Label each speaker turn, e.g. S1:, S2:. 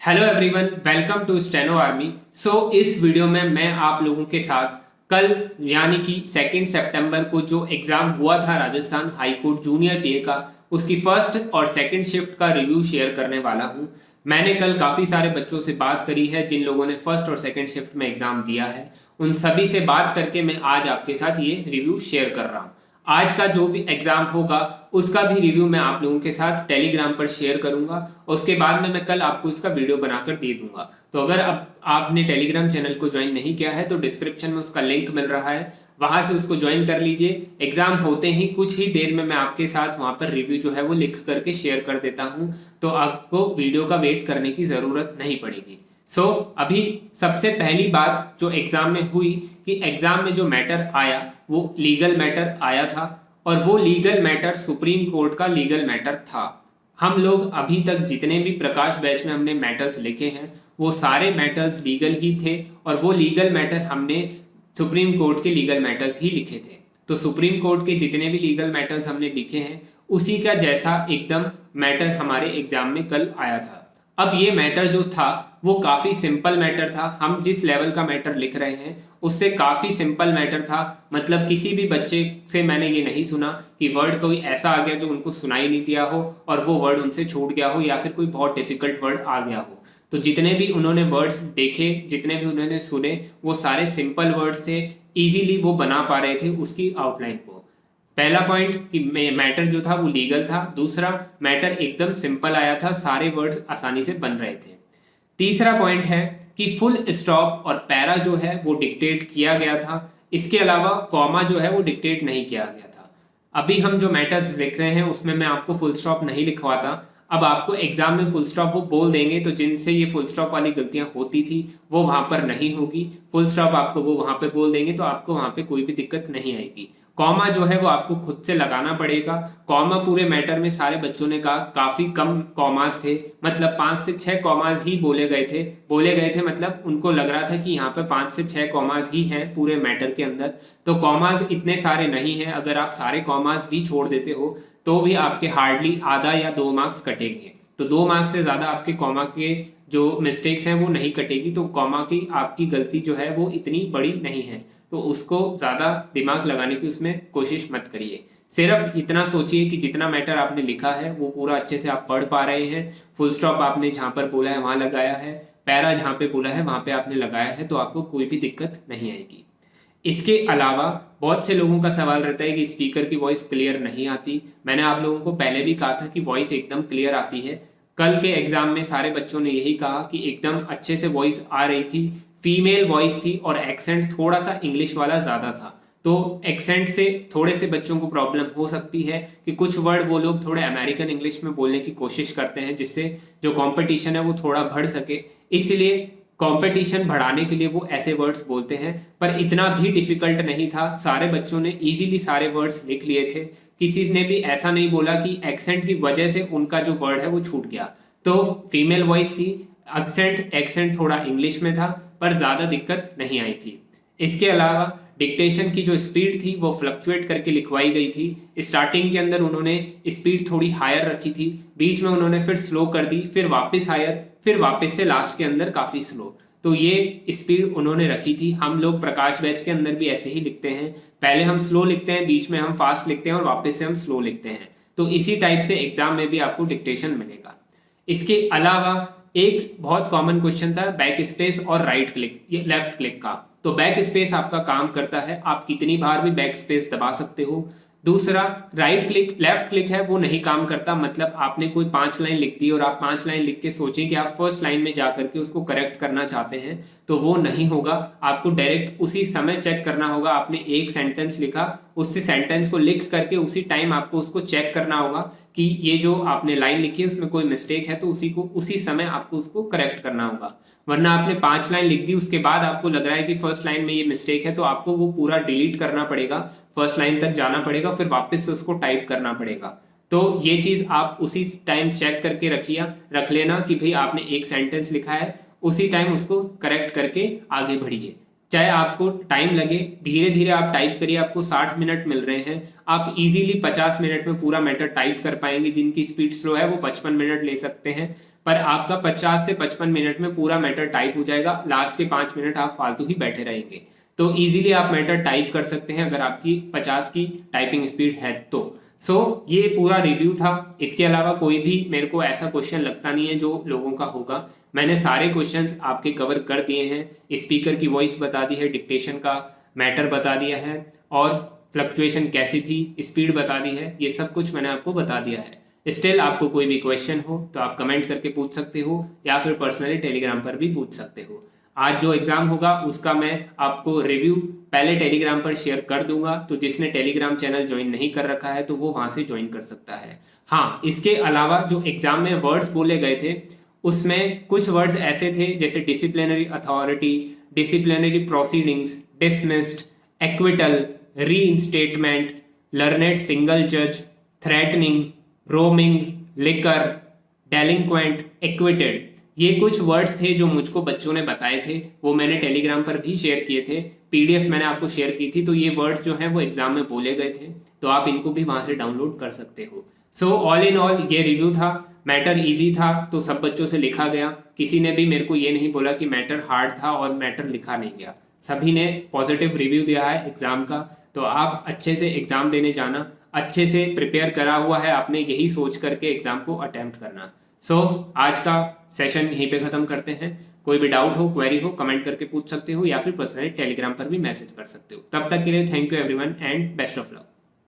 S1: Hello everyone, welcome to Steno Army. इस video में मैं आप लोगों के साथ कल यानी कि 2 सितंबर को जो एग्ज़ाम हुआ था राजस्थान हाई कोर्ट जूनियर पीए का, उसकी फर्स्ट और सेकंड शिफ्ट का रिव्यू शेयर करने वाला हूं। मैंने कल काफ़ी सारे बच्चों से बात करी है जिन लोगों ने फर्स्ट और सेकंड शिफ्ट में एग्ज़ाम दिया है। उन सभी से बात करके मैं आज आपके साथ ये रिव्यू शेयर कर रहा हूँ। आज का जो भी एग्जाम होगा उसका भी रिव्यू मैं आप लोगों के साथ टेलीग्राम पर शेयर करूंगा और उसके बाद में मैं कल आपको इसका वीडियो बनाकर दे दूंगा। तो अगर अब आपने टेलीग्राम चैनल को ज्वाइन नहीं किया है तो डिस्क्रिप्शन में उसका लिंक मिल रहा है, वहां से उसको ज्वाइन कर लीजिए। एग्जाम होते ही कुछ ही देर में मैं आपके साथ वहां पर रिव्यू जो है वो लिख करके शेयर कर देता हूं, तो आपको वीडियो का वेट करने की जरूरत नहीं पड़ेगी। अभी सबसे पहली बात जो एग्जाम में हुई कि एग्जाम में जो मैटर आया वो लीगल मैटर आया था और वो लीगल मैटर सुप्रीम कोर्ट का लीगल मैटर था। हम लोग अभी तक जितने भी प्रकाश बैच में हमने मैटर्स लिखे हैं वो सारे मैटर्स लीगल ही थे और वो लीगल मैटर हमने सुप्रीम कोर्ट के लीगल मैटर्स ही लिखे थे। तो सुप्रीम कोर्ट के जितने भी लीगल मैटर्स हमने लिखे हैं उसी का जैसा एकदम मैटर हमारे एग्जाम में कल आया था। अब ये मैटर जो था वो काफ़ी सिंपल मैटर था। हम जिस लेवल का मैटर लिख रहे हैं उससे काफ़ी सिंपल मैटर था। मतलब किसी भी बच्चे से मैंने ये नहीं सुना कि वर्ड कोई ऐसा आ गया जो उनको सुनाई नहीं दिया हो और वो वर्ड उनसे छूट गया हो या फिर कोई बहुत डिफिकल्ट वर्ड आ गया हो। तो जितने भी उन्होंने वर्ड्स देखे, जितने भी उन्होंने सुने, वो सारे सिंपल वर्ड्स थे। इजीली वो बना पा रहे थे उसकी आउटलाइन को। पहला पॉइंट कि मैटर जो था वो लीगल था। दूसरा, मैटर एकदम सिंपल आया था, सारे वर्ड्स आसानी से बन रहे थे। तीसरा पॉइंट है कि फुल स्टॉप और पैरा जो है वो डिक्टेट किया गया था। इसके अलावा कॉमा जो है वो डिक्टेट नहीं किया गया था। अभी हम जो मैटर्स लिख रहे हैं उसमें मैं आपको फुल स्टॉप नहीं लिखवाता। अब आपको एग्जाम में फुल स्टॉप वो बोल देंगे तो जिनसे ये फुल स्टॉप वाली गलतियां होती थी वो वहां पर नहीं होगी। फुल स्टॉप आपको वो वहां पे बोल देंगे तो आपको वहां पे कोई भी दिक्कत नहीं आएगी। कॉमा जो है वो आपको खुद से लगाना पड़ेगा। कॉमा पूरे मैटर में सारे बच्चों ने कहा काफी कम कॉमास थे, मतलब 5 से 6 कॉमास ही बोले गए थे। मतलब उनको लग रहा था कि यहाँ पे 5 से 6 कॉमास ही हैं पूरे मैटर के अंदर। तो कॉमास इतने सारे नहीं हैं। अगर आप सारे कॉमास भी छोड़ देते हो तो भी आपके हार्डली आधा या 2 मार्क्स कटेंगे। तो 2 मार्क्स से ज्यादा आपके कॉमा के जो मिस्टेक्स हैं वो नहीं कटेगी। तो कॉमा की आपकी गलती जो है वो इतनी बड़ी नहीं है, तो उसको ज़्यादा दिमाग लगाने की उसमें कोशिश मत करिए। सिर्फ इतना सोचिए कि जितना मैटर आपने लिखा है वो पूरा अच्छे से आप पढ़ पा रहे हैं। फुल स्टॉप आपने जहाँ पर बोला है वहाँ लगाया है, पैरा जहाँ पे बोला है वहाँ पे आपने लगाया है, तो आपको कोई भी दिक्कत नहीं आएगी। इसके अलावा बहुत से लोगों का सवाल रहता है कि स्पीकर की वॉइस क्लियर नहीं आती। मैंने आप लोगों को पहले भी कहा था कि वॉइस एकदम क्लियर आती है। कल के एग्जाम में सारे बच्चों ने यही कहा कि एकदम अच्छे से वॉइस आ रही थी। फीमेल वॉइस थी और एक्सेंट थोड़ा सा इंग्लिश वाला ज़्यादा था। तो एक्सेंट से थोड़े से बच्चों को प्रॉब्लम हो सकती है कि कुछ वर्ड वो लोग थोड़े अमेरिकन इंग्लिश में बोलने की कोशिश करते हैं जिससे जो कंपटीशन है वो थोड़ा बढ़ सके। इसलिए कंपटीशन बढ़ाने के लिए वो ऐसे वर्ड्स बोलते हैं, पर इतना भी डिफिकल्ट नहीं था। सारे बच्चों ने इजीली सारे वर्ड्स लिख लिए थे। किसी ने भी ऐसा नहीं बोला कि एक्सेंट की वजह से उनका जो वर्ड है वो छूट गया। तो फीमेल वॉइस थी, एक्सेंट थोड़ा इंग्लिश में था, पर ज़्यादा दिक्कत नहीं आई थी। इसके अलावा डिक्टेशन की जो स्पीड थी वो फ्लक्चुएट करके लिखवाई गई थी। स्टार्टिंग के अंदर उन्होंने स्पीड थोड़ी हायर रखी थी, बीच में उन्होंने फिर स्लो कर दी, फिर वापस हायर, फिर वापस से लास्ट के अंदर काफ़ी स्लो। तो ये स्पीड उन्होंने रखी थी। हम लोग प्रकाश बैच के अंदर भी ऐसे ही लिखते हैं, पहले हम स्लो लिखते हैं, बीच में हम फास्ट लिखते हैं और वापस से हम स्लो लिखते हैं। तो इसी टाइप से एग्जाम में भी आपको डिक्टेशन मिलेगा। इसके अलावा एक बहुत कॉमन क्वेश्चन था बैक स्पेस और राइट क्लिक, ये लेफ्ट क्लिक का। तो बैक स्पेस आपका काम करता है, आप कितनी बार भी बैक स्पेस दबा सकते हो। दूसरा, राइट क्लिक, लेफ्ट क्लिक है वो नहीं काम करता। मतलब आपने कोई 5 लाइन लिख दी और आप 5 लाइन लिख के सोचें कि आप फर्स्ट लाइन में जाकर के उसको करेक्ट करना चाहते हैं तो वो नहीं होगा। आपको डायरेक्ट उसी समय चेक करना होगा। आपने एक सेंटेंस लिखा, उससे सेंटेंस को लिख करके उसी टाइम आपको उसको चेक करना होगा कि ये जो आपने लाइन लिखी है उसमें कोई मिस्टेक है, तो उसी समय आपको उसको करेक्ट करना होगा। वरना आपने 5 लाइन लिख दी, उसके बाद आपको लग रहा है कि फर्स्ट लाइन में ये मिस्टेक है, तो आपको वो पूरा डिलीट करना पड़ेगा, फर्स्ट लाइन तक जाना पड़ेगा, फिर वापस से उसको टाइप करना पड़ेगा। तो ये चीज आप उसी टाइम चेक करके रख लेना कि भाई आपने एक सेंटेंस लिखा है, उसी टाइम उसको करेक्ट करके आगे बढ़िए। चाहे आपको टाइम लगे, धीरे धीरे आप टाइप करिए। आपको 60 मिनट मिल रहे हैं, आप इजीली 50 मिनट में पूरा मैटर टाइप कर पाएंगे। जिनकी स्पीड स्लो है वो 55 मिनट ले सकते हैं। पर आपका 50 से 55 मिनट में पूरा मैटर टाइप हो जाएगा, लास्ट के 5 मिनट आप फालतू ही बैठे रहेंगे। तो इजीली आप मैटर टाइप कर सकते हैं अगर आपकी 50 की टाइपिंग स्पीड है तो। ये पूरा रिव्यू था। इसके अलावा कोई भी मेरे को ऐसा क्वेश्चन लगता नहीं है जो लोगों का होगा। मैंने सारे क्वेश्चंस आपके कवर कर दिए हैं। स्पीकर की वॉइस बता दी है, डिक्टेशन का मैटर बता दिया है, और फ्लक्चुएशन कैसी थी, स्पीड बता दी है। ये सब कुछ मैंने आपको बता दिया है। स्टिल आपको कोई भी क्वेश्चन हो तो आप कमेंट करके पूछ सकते हो, या फिर पर्सनली टेलीग्राम पर भी पूछ सकते हो। आज जो एग्जाम होगा उसका मैं आपको रिव्यू पहले टेलीग्राम पर शेयर कर दूंगा, तो जिसने टेलीग्राम चैनल ज्वाइन नहीं कर रखा है तो वो वहां से ज्वाइन कर सकता है। हाँ, इसके अलावा जो एग्जाम में वर्ड्स बोले गए थे उसमें कुछ वर्ड्स ऐसे थे जैसे disciplinary authority, disciplinary proceedings, dismissed, acquittal, reinstatement, learned single जज, threatening, roaming, liquor, delinquent, acquitted. ये कुछ वर्ड्स थे जो मुझको बच्चों ने बताए थे, वो मैंने टेलीग्राम पर भी शेयर किए थे, पीडीएफ मैंने आपको शेयर की थी। तो ये वर्ड्स जो हैं वो एग्जाम में बोले गए थे, तो आप इनको भी वहां से डाउनलोड कर सकते हो। सो ऑल इन ऑल ये रिव्यू था। मैटर इजी था तो सब बच्चों से लिखा गया। किसी ने भी मेरे को ये नहीं बोला कि मैटर हार्ड था और मैटर लिखा नहीं गया। सभी ने पॉजिटिव रिव्यू दिया है एग्जाम का। तो आप अच्छे से एग्जाम देने जाना, अच्छे से प्रिपेयर करा हुआ है आपने, यही सोच करके एग्जाम को अटेम्प्ट करना। आज का सेशन यहीं पे खत्म करते हैं। कोई भी डाउट हो, क्वेरी हो, कमेंट करके पूछ सकते हो, या फिर पर्सनली टेलीग्राम पर भी मैसेज कर सकते हो। तब तक के लिए thank you everyone and best of luck.